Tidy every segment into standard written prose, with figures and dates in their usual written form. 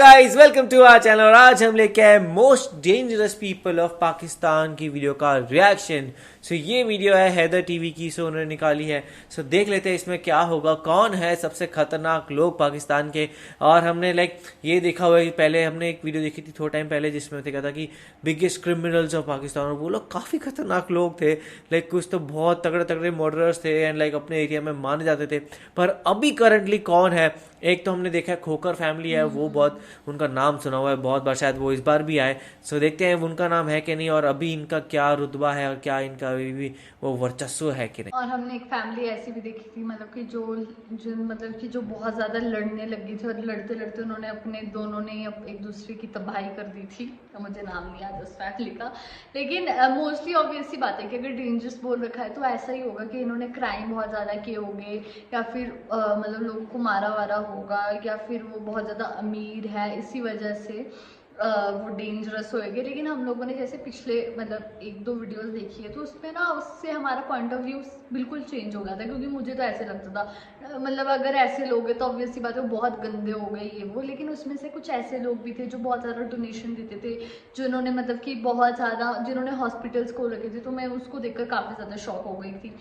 Guys, welcome to our channel. और आज हम लेके आए most dangerous people of Pakistan की वीडियो का रिएक्शन। सो ये वीडियो है हैदर टीवी की, सो उन्होंने निकाली है। सो देख लेते हैं इसमें क्या होगा, कौन है सबसे खतरनाक लोग पाकिस्तान के। और हमने ये देखा हुआ है, पहले हमने एक वीडियो देखी थी थोड़ा टाइम पहले जिसमें देखा था कि बिगेस्ट क्रिमिनल्स ऑफ पाकिस्तान, और वो लोग काफ़ी खतरनाक लोग थे। कुछ तो बहुत तगड़े तगड़े मर्डरर्स थे एंड अपने एरिया में माने जाते थे। पर अभी करंटली कौन है, एक तो हमने देखा है खोकर फैमिली है, वो बहुत उनका नाम सुना हुआ है बहुत बार, शायद वो इस बार भी आए। सो देखते हैं उनका नाम है कि नहीं, और अभी इनका क्या रुतबा है और क्या इनका अभी भी वो वर्चस्व है कि नहीं। और हमने एक फैमिली ऐसी भी देखी थी, जो बहुत ज़्यादा लड़ने लगी थी, और लड़ते लड़ते उन्होंने अपने दोनों ने एक दूसरे की तबाही कर दी थी। तो मुझे नाम नहीं याद उस फैमिली का, लेकिन मोस्टली ऑब्वियस सी बात है कि अगर डेंजरस बोल रखा है तो ऐसा ही होगा कि इन्होंने क्राइम बहुत ज़्यादा किए होंगे, या फिर लोगों को मारा वारा होगा, या फिर वो बहुत ज़्यादा अमीर है इसी वजह से वो डेंजरस होएगी। लेकिन हम लोगों ने जैसे पिछले एक दो वीडियोस देखी है, तो उसमें ना उससे हमारा पॉइंट ऑफ व्यू बिल्कुल चेंज हो गया था। क्योंकि मुझे तो ऐसे लगता था अगर ऐसे लोग हैं तो ऑब्वियस सी बात है वो बहुत गंदे हो गए ये वो। लेकिन उसमें से कुछ ऐसे लोग भी थे जो बहुत ज़्यादा डोनेशन देते थे, जिन्होंने कि बहुत ज़्यादा जिन्होंने हॉस्पिटल्स खोल रखे थे। तो मैं उसको देखकर काफ़ी ज़्यादा शॉक हो गई थी।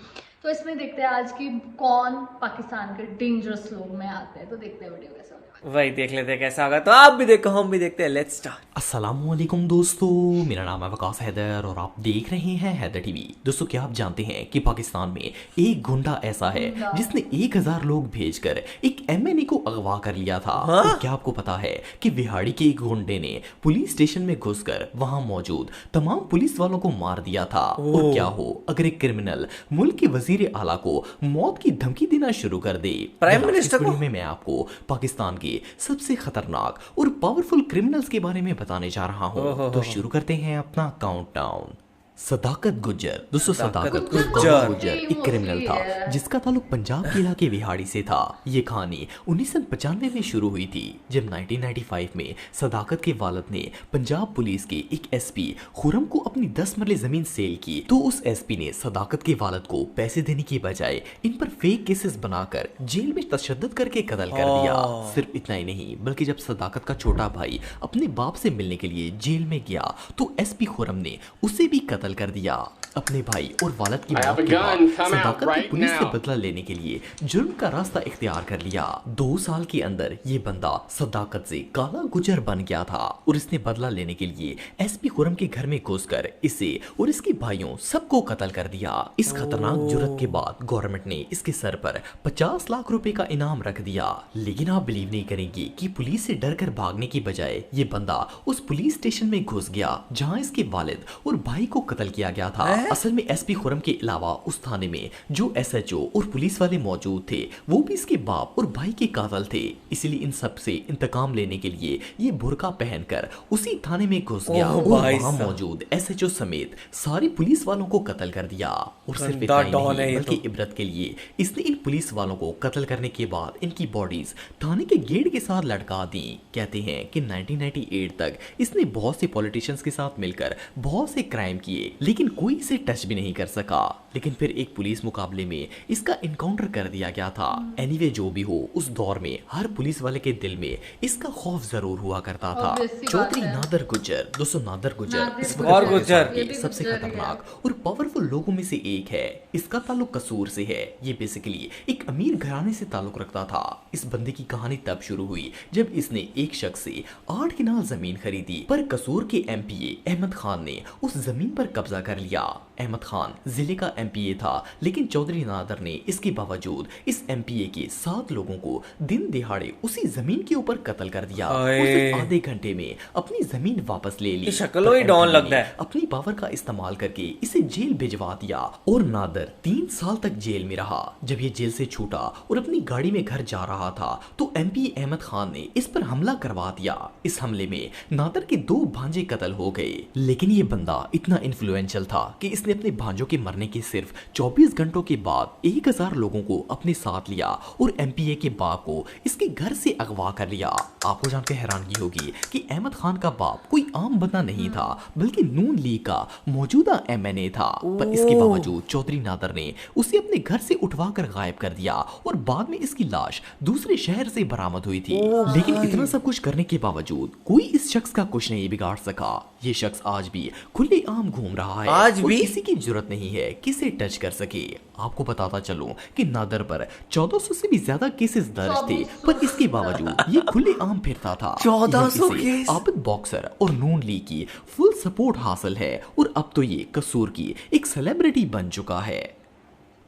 तो इसमें देखते हैं आज की कौन पाकिस्तान के डेंजरस लोग में आते हैं। तो देखते हैं वीडियो कैसा होगा, वही देख लेते हैं कैसा होगा। तो आप भी देखो, हम भी देखते हैं। Let's start. अस्सलामुअलैकुम दोस्तों, मेरा नाम है वकास हैदर और आप देख रहे हैं हैदर टीवी। दोस्तों, क्या आप जानते हैं कि पाकिस्तान में एक गुंडा ऐसा है जिसने 1000 लोग भेजकर एक एमएनए को अगवा कर लिया था। हाँ? और क्या आपको पता है कि बिहाड़ी के एक गुंडे ने पुलिस स्टेशन में घुसकर वहां मौजूद तमाम पुलिस वालों को मार दिया था। और क्या हो अगर एक क्रिमिनल मुल्क के वजीर आला को मौत की धमकी देना शुरू कर दे। प्राइम मिनिस्टर को? में मैं आपको पाकिस्तान के सबसे खतरनाक और पावरफुल क्रिमिनल्स के बारे में बताने जा रहा हूं। तो शुरू करते हैं अपना काउंटडाउन। सदाकत गुज्जर। दोस्तों, सदाकत गुज्जर एक क्रिमिनल था जिसका ताल्लुक पंजाब के इलाके विहाड़ी से था। ये कहानी 1995 में शुरू हुई थी, जब 1995 में सदाकत के वालिद ने पंजाब पुलिस के एक एसपी खुरम को अपनी 10 मरले जमीन सेल की। तो उस एसपी ने सदाकत के वालिद को पैसे देने की बजाय इन पर फेक केसेस बनाकर जेल में तशद्दुद करके कत्ल कर दिया। सिर्फ इतना ही नहीं, बल्कि जब सदाकत का छोटा भाई अपने बाप से मिलने के लिए जेल में गया तो एसपी खुरम ने उसे भी कत्ल कर दिया। अपने भाई और वालिद की मौत के बाद सदाकत ने पुलिस से बदला लेने के लिए जुर्म का रास्ता इख्तियार कर लिया। 2 साल के अंदर ये बंदा सदाकत से काला गुजर बन गया था और इसने बदला लेने के लिए एसपी खुरम के घर में घुसकर इसे और इसके भाइयों सबको कत्ल कर दिया। इस खतरनाक जुर्म के बाद गवर्नमेंट ने इसके सर पर 50 लाख रुपए का इनाम रख दिया। लेकिन आप बिलीव नहीं करेंगे कि पुलिस से डर कर भागने की बजाय ये बंदा उस पुलिस स्टेशन में घुस गया जहाँ इसके वालिद और भाई को कत्ल किया गया था। असल में एसपी खुरम के अलावा उस थाने में जो एसएचओ और पुलिस वाले मौजूद थे वो भी इसके बाप और भाई के कातिल थे। इसलिए इन सब से इंतकाम लेने के लिए ये बुर्का पहनकर उसी थाने में घुस गया और वहां मौजूद एसएचओ समेत सारी पुलिस वालों को कत्ल कर दिया। और सिर्फ इतना ही नहीं, बल्कि इबरत के लिए इसने इन पुलिस वालों को कत्ल करने के बाद इनकी बॉडीज थाने के गेट के साथ लटका दी। कहते हैं कि 1998 तक इसने बहुत से पॉलिटिशियंस के साथ मिलकर बहुत से क्राइम किए, लेकिन कोई इसे टच भी नहीं कर सका। लेकिन फिर एक पुलिस मुकाबले में इसका इनकाउंटर कर दिया गया था। एनीवे जो भी हो, उस दौर में हर पुलिस वाले के दिल में इसका खौफ जरूर हुआ करता था। चौधरी नादर गुज्जर। दोस्तों, नादर गुज्जर इस वक्त के सबसे खतरनाक और पावरफुल लोगों में से एक है। इसका ताल्लुक कसूर से है। ये बेसिकली एक अमीर घराने से ताल्लुक रखता था। इस बंदे की कहानी तब शुरू हुई जब इसने एक शख्स से 8 किनाल जमीन खरीदी, पर कसूर के एमपीए अहमद खान ने उस जमीन पर कब्जा कर लिया। अहमद खान जिले का एमपीए था, लेकिन चौधरी नादर ने इसके बावजूद इस एमपीए के 7 लोगों को दिन दिहाड़े उसी जमीन के ऊपर कत्ल कर दिया और सिर्फ आधे घंटे में अपनी जमीन वापस ले ली। शक्लों ही डॉन लगता है। अपनी पावर का इस्तेमाल करके इसे जेल भिजवा दिया और नादर 3 साल तक जेल में रहा। जब ये जेल से छूटा और अपनी गाड़ी में घर जा रहा था तो एमपीए अहमद खान ने इस पर हमला करवा दिया। इस हमले में नादर के 2 भांजे कत्ल हो गए। लेकिन ये बंदा इतना इन्फ्लुएंशियल था कि इसने इसने अपने भांजों के मरने के सिर्फ 24 घंटों के बाद 1000 लोगों को अपने साथ लिया और एमपीए के बाप को इसके घर से अगवा कर लिया। आपको जानकर हैरानगी होगी कि अहमद खान का बाप कोई आम बंदा नहीं था, बल्कि नून लीग का मौजूदा एमएनए था। पर इसके बावजूद चौधरी नादर ने उसे अपने घर से उठवा कर गायब कर दिया और बाद में इसकी लाश दूसरे शहर से बरामद हुई थी। लेकिन इतना सब कुछ करने के बावजूद कोई इस शख्स का कुछ नहीं बिगाड़ सका। ये शख्स आज भी खुले आम घूम रहा है, आज भी किसी की जरूरत नहीं है किसे टच कर सके। आपको बताता चलूं कि नादर पर 1400 से भी ज्यादा केसेस दर्ज थे, पर इसके बावजूद ये खुले आम फिरता था। 1400 केस। आबिद बॉक्सर और नून लीग की फुल सपोर्ट हासिल है और अब तो ये कसूर की एक सेलिब्रिटी बन चुका है।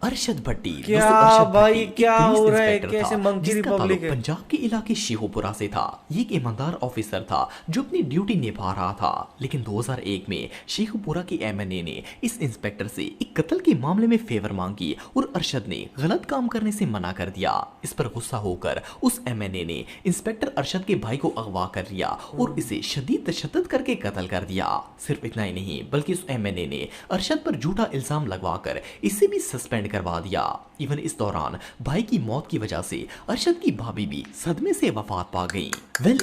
अरशद भट्टी, क्या भाई क्या हो रहा है, कैसे मंकी रिपब्लिक है। पंजाब के इलाके शेखुपुरा से था। ये एक ईमानदार ऑफिसर था जो अपनी ड्यूटी निभा रहा था, लेकिन 2001 में शेखुपुरा के एमएनए ने इस इंस्पेक्टर से एक कत्ल के मामले में फेवर मांगी और अरशद ने गलत काम करने से मना कर दिया। इस पर गुस्सा होकर उस एमएनए ने इंस्पेक्टर अरशद के भाई को अगवा कर लिया और इसे शदीद तशद्दुद करके कत्ल कर दिया। सिर्फ इतना ही नहीं, बल्कि उस एमएनए ने अरशद पर झूठा इल्जाम लगवाकर इसे भी सस्पेंड करवा दिया। इवन इस दौरान भाई की मौत की वजह से अरशद की भाभी भी सदमे से वफात पा गई।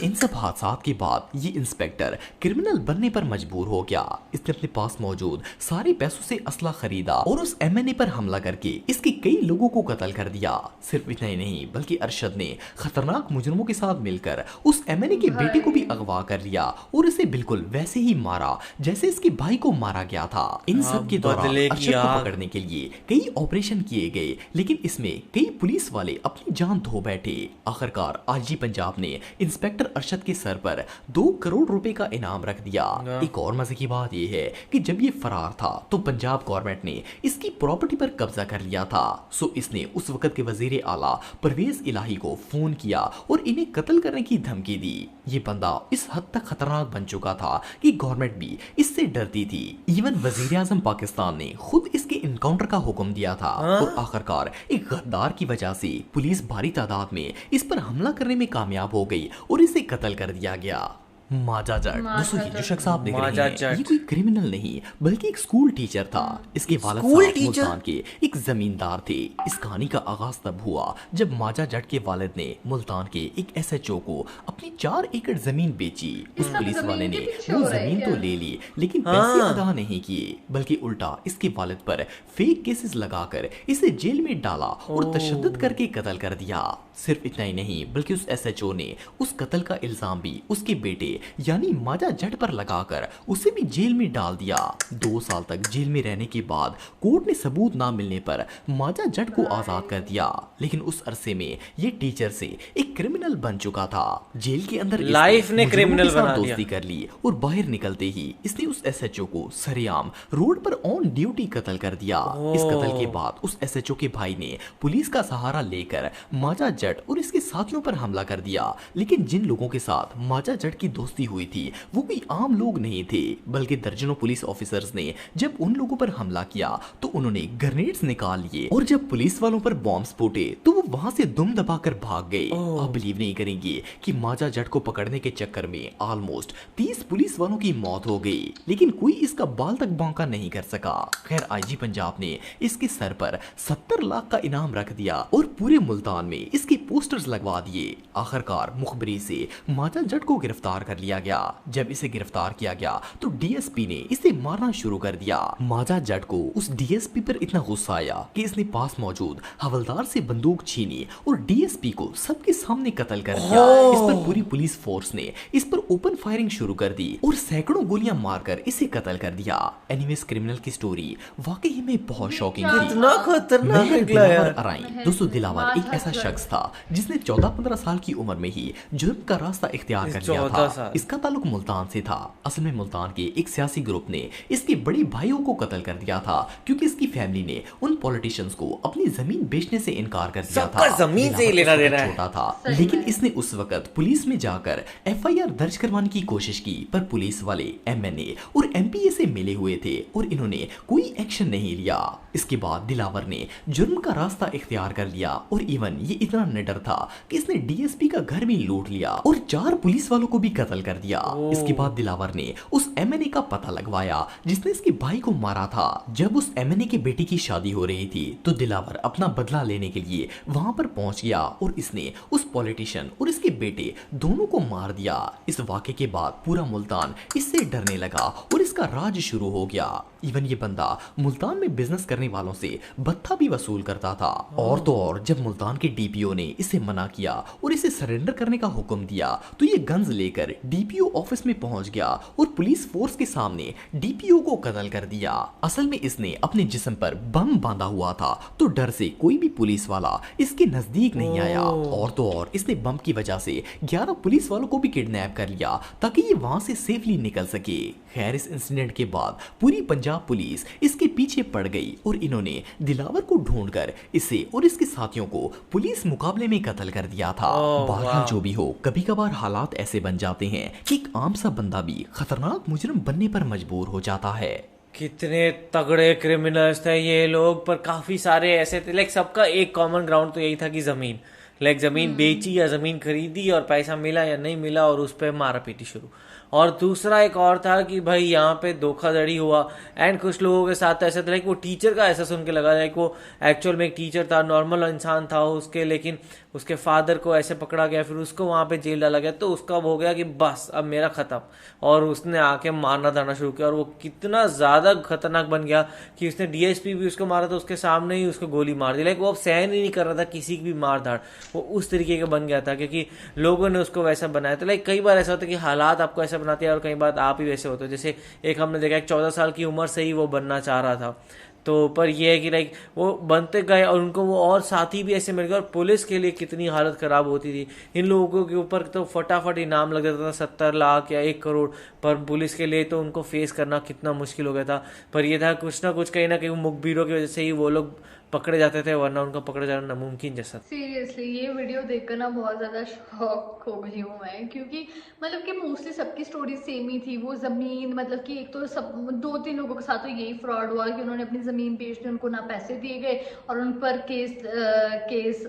इन सब हादसात के बाद ये इंस्पेक्टर क्रिमिनल बनने पर मजबूर हो गया। इसने अपने पास मौजूद सारे पैसों से असला खरीदा और उस एमएनए पर हमला करके इसके कई लोगों को कत्ल कर दिया। सिर्फ इतना ही नहीं, बल्कि अरशद ने खतरनाक मुजरिमों के साथ मिलकर उस एमएनए के बेटे को भी अगवा कर लिया और इसे बिल्कुल वैसे ही मारा जैसे इसके भाई को मारा गया था। इन सब के दौरान अरशद को पकड़ने के लिए कई ऑपरेशन किए गए, लेकिन इसमें कई पुलिस वाले अपनी जान धो बैठे। आखिरकार आईजी पंजाब ने इंस्पेक्टर अरशद के सर पर 2 करोड़ रुपए का इनाम रख दिया। एक और मजे की बात यह है कि जब ये फरार था तो पंजाब गवर्नमेंट ने इसकी प्रॉपर्टी पर कब्जा कर लिया था। सो इसने उस वक्त के वजीर आला परवेज इलाही को फोन किया और इन्हें कत्ल करने की धमकी दी। ये बंदा इस हद तक खतरनाक बन चुका था कि गवर्नमेंट भी इससे डरती थी। इवन वजीर आजम पाकिस्तान ने खुद इसके इनकाउंटर का हुक्म दिया था और आखिरकार एक गद्दार की वजह से पुलिस भारी तादाद में इस पर हमला करने में कामयाब हो गई और इसे कत्ल कर दिया गया। माजा जट, दोस्तों ये जो शख्स आप देख रहे हैं ये कोई क्रिमिनल नहीं बल्कि एक स्कूल टीचर था। इसके वालिद साहब मुल्तान के एक जमींदार थे। इस कहानी का आगाज तब हुआ जब माजा जट के वालिद ने मुल्तान के एक एसएचओ को अपनी 4 एकड़ जमीन बेची। उस पुलिस वाले ने वो जमीन तो ले ली, लेकिन पैसे अदा नहीं किए, बल्कि उल्टा इसके वालिद पर फेक केसेस लगाकर इसे जेल में डाला और तशद्दुद करके कत्ल कर दिया। सिर्फ इतना ही नहीं, बल्कि उस एसएचओ ने उस कत्ल का इल्जाम भी उसके बेटे यानी माजा जट पर लगाकर उसे भी जेल में डाल दिया। 2 साल तक जेल में रहने के बाद कोर्ट ने सबूत ना मिलने पर माजा जट को आजाद कर दिया। लेकिन उस अरसे में ये टीचर से एक क्रिमिनल बन चुका था। जेल के अंदर लाइफ ने क्रिमिनल बना दिया। दोस्ती कर ली और बाहर निकलते ही इसने उस एसएचओ को सरेआम रोड पर ऑन ड्यूटी कत्ल कर दिया। इस कत्ल के बाद उस एसएचओ के भाई ने पुलिस का सहारा लेकर माजा जट और इसके साथियों पर हमला कर दिया। लेकिन जिन लोगों के साथ माजा जट की दोस्ती हुई थी वो कोई आम लोग नहीं थे, बल्कि दर्जनों पुलिस ऑफिसर्स ने जब उन लोगों पर हमला किया तो उन्होंने ग्रेनेड्स निकाल लिए और जब पुलिस वालों पर बॉम्ब्स फूटे तो वो वहां से दुम दबाकर भाग गए। आप बिलीव नहीं करेंगे कि माजा जट को पकड़ने के चक्कर में ऑलमोस्ट 30 पुलिस वालों की मौत हो गई, लेकिन कोई इसका बाल तक बांका नहीं कर सका। खैर आईजी पंजाब ने इसके सर पर 70 लाख का इनाम रख दिया और पूरे मुल्तान में इसके पोस्टर्स लगवा दिए। आखिरकार मुखबरी से माजा जट को गिरफ्तार कर लिया गया। जब इसे गिरफ्तार किया गया तो डीएसपी ने इसे मारना शुरू कर दिया। माजा जट को उस डीएसपी पर इतना गुस्सा आया कि इसने पास मौजूद हवलदार से बंदूक छीनी और डीएसपी को सबके सामने कत्ल कर दिया। इस पर पूरी पुलिस फोर्स ने इस पर ओपन फायरिंग शुरू कर दी और सैकड़ों गोलियां मारकर इसे कत्ल कर दिया। एनीवेज क्रिमिनल की स्टोरी वाकई में बहुत शॉकिंग थी। इतना खतरनाक निकला यार। दोस्तों दिलावर एक ऐसा शख्स था जिसने 14-15 साल की उम्र में ही जुर्म का रास्ता इख्तियार कर लिया था। इसका ताल्लुक मुल्तान से था। असल में मुल्तान के एक सियासी ग्रुप ने इसके बड़े भाइयों को कत्ल कर दिया था क्योंकि इसकी फैमिली ने उन पॉलिटिशियंस को अपनी जमीन बेचने से इनकार कर दिया था। जमीन से लेना देना छोटा था, लेकिन इसने उस वक्त पुलिस में जाकर एफआईआर दर्ज करवाने की कोशिश की, पर पुलिस वाले एमएनए और एमपीए से मिले हुए थे और इन्होंने कोई एक्शन नहीं लिया। इसके बाद दिलावर ने जुर्म का रास्ता इख्तियार कर लिया और इवन ये इतना निडर था कि इसने डीएसपी का घर भी लूट लिया और 4 पुलिस वालों को भी कत्ल कत्ल कर दिया। इसके बाद दिलावर ने उस एमएनए का पता लगवाया जिसने इसके भाई को मारा था। जब उस एमएनए के बेटे की शादी हो रही थी तो दिलावर अपना बदला लेने के लिए वहां पर पहुंच गया और इसने उस पॉलिटिशियन और इसके बेटे दोनों को मार दिया। इस वाक़े के बाद पूरा मुल्तान इससे डरने लगा और इसका राज शुरू हो गया। इवन ये बंदा मुल्तान में बिजनेस करने वालों से भत्ता भी वसूल करता था। और तो और जब मुल्तान के डीपीओ ने इसे मना किया और इसे सरेंडर करने का हुक्म दिया तो ये गन्स लेकर डीपीओ ऑफिस में पहुंच गया और पुलिस फोर्स के सामने डीपीओ को कत्ल कर दिया। असल में इसने अपने जिस्म पर बम बांधा हुआ था तो डर से कोई भी पुलिस वाला इसके नजदीक नहीं आया। और तो और इसने बम की वजह से 11 पुलिस वालों को भी किडनैप कर लिया ताकि ये वहां से सेफली निकल सके। खैर इस इंसिडेंट के बाद पूरी पंजाब पुलिस इसके पीछे पड़ गई और इन्होंने दिलावर को ढूंढकर इसे और इसके साथियों को पुलिस मुकाबले में कत्ल कर दिया था। बहरहाल जो भी हो, कभी कभार हालात ऐसे बन जाते हैं कि एक आम सा बंदा भी खतरनाक मुजरिम बनने पर मजबूर हो जाता है। कितने तगड़े क्रिमिनल्स थे ये लोग, पर काफी सारे ऐसे थे। लाइक सबका एक कॉमन ग्राउंड तो यही था कि जमीन, लाइक जमीन बेची या जमीन खरीदी और पैसा मिला या नहीं मिला और उस पर मारा पीटी शुरू। और दूसरा एक और था कि भाई यहाँ पे धोखाधड़ी हुआ। एंड कुछ लोगों के साथ ऐसा था, लाइक वो टीचर का ऐसा सुन के लगा, लाइक वो एक्चुअल में एक टीचर था, नॉर्मल इंसान था उसके, लेकिन उसके फादर को ऐसे पकड़ा गया, फिर उसको वहां पे जेल डाला गया। तो उसका हो गया कि बस अब मेरा खत्म, और उसने आके मारना धारना शुरू किया। और वो कितना ज्यादा खतरनाक बन गया कि उसने डीएसपी भी उसको मारा था, उसके सामने ही उसको गोली मार दी। लाइक वो अब सहन ही नहीं कर रहा था किसी की भी मार धाड़, वो उस तरीके का बन गया था क्योंकि लोगों ने उसको वैसा बनाया था। लाइक कई बार ऐसा होता है कि हालात आपको ऐसा बनाते हैं और कई बार आप ही वैसे होते हो। जैसे एक हमने देखा, एक 14 साल की उम्र से ही वो बनना चाह रहा था, तो पर ये है कि लाइक वो बनते गए और उनको वो और साथी भी ऐसे मिल गए। और पुलिस के लिए कितनी हालत खराब होती थी, इन लोगों के ऊपर तो फटाफट इनाम लग जाता था 70 लाख या 1 करोड़, पर पुलिस के लिए तो उनको फेस करना कितना मुश्किल हो गया था। पर ये था कुछ ना कुछ कहीं ना कहीं मुखबिरों की वजह से ही वो लोग पकड़े जाते थे, वरना उनका पकड़े जाना नामुमकिन जैसा। सीरियसली ये वीडियो देखकर ना बहुत ज़्यादा शॉक हो गई हूँ मैं, क्योंकि मतलब कि मोस्टली सबकी स्टोरी सेम ही थी। वो ज़मीन, मतलब कि एक तो सब 2-3 लोगों के साथ तो यही फ्रॉड हुआ कि उन्होंने अपनी ज़मीन बेच दी, उनको ना पैसे दिए गए और उन पर केस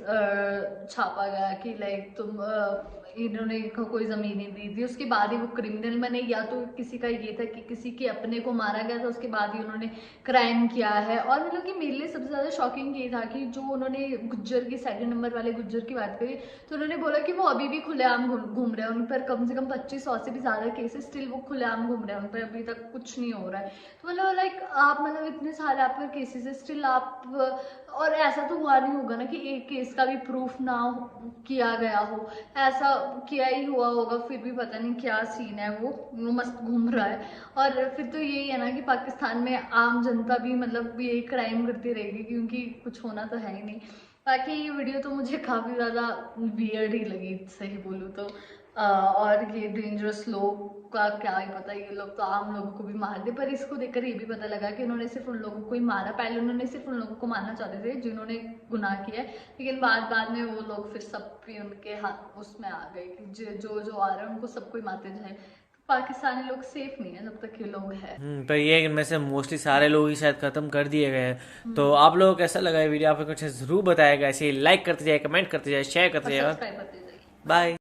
छापा गया कि लाइक तुम इन्होंने कोई ज़मीन नहीं दी थी। उसके बाद ही वो क्रिमिनल बने, या तो किसी का ये था कि किसी के अपने को मारा गया था, उसके बाद ही उन्होंने क्राइम किया है। और मतलब कि मेरे लिए सबसे ज़्यादा शॉकिंग ये था कि जो उन्होंने गुज्जर की 2nd नंबर वाले गुज्जर की बात करी, तो उन्होंने बोला कि वो अभी भी खुलेआम घूम रहे हैं, उन पर कम से कम 2500 से भी ज़्यादा केसेस स्टिल वो खुलेआम घूम रहे हैं, उन पर अभी तक कुछ नहीं हो रहा है। तो मतलब लाइक आप मतलब इतने सारे आप पर केसेस है स्टिल आप, और ऐसा तो हुआ नहीं होगा ना कि एक केस का भी प्रूफ ना किया गया हो, ऐसा किया ही हुआ होगा, फिर भी पता नहीं क्या सीन है। वो मस्त घूम रहा है। और फिर तो यही है ना कि पाकिस्तान में आम जनता भी मतलब यही क्राइम करती रहेगी, क्योंकि कुछ होना तो है ही नहीं। बाकी ये वीडियो तो मुझे काफ़ी ज़्यादा वियर्ड ही लगी, सही बोलूँ तो। और ये डेंजरस लोग का क्या ही पता, ये लोग तो आम लोगों को भी मार दे। पर इसको देखकर ये भी पता लगा कि उन्होंने सिर्फ उन लोगों को ही मारा। पहले उन्होंने सिर्फ उन लोगों को मारना चाहते थे जिन्होंने गुनाह किया है, लेकिन बाद में वो लोग फिर सब भी उनके हाथ उसमें आ गए कि जो आ रहे हैं उनको सबको ही मारते जाए। पाकिस्तानी लोग सेफ नहीं है जब तक ये लोग हैं। पर ये इनमें से मोस्टली सारे लोग ही शायद खत्म कर दिए गए हैं। तो आप लोगों को कैसा लगा ये वीडियो, आपको कुछ जरूर बताएगा। ऐसे लाइक करते जाए, कमेंट करते जाए, शेयर करते जाए। सब्सक्राइब करते जाइए। बाय।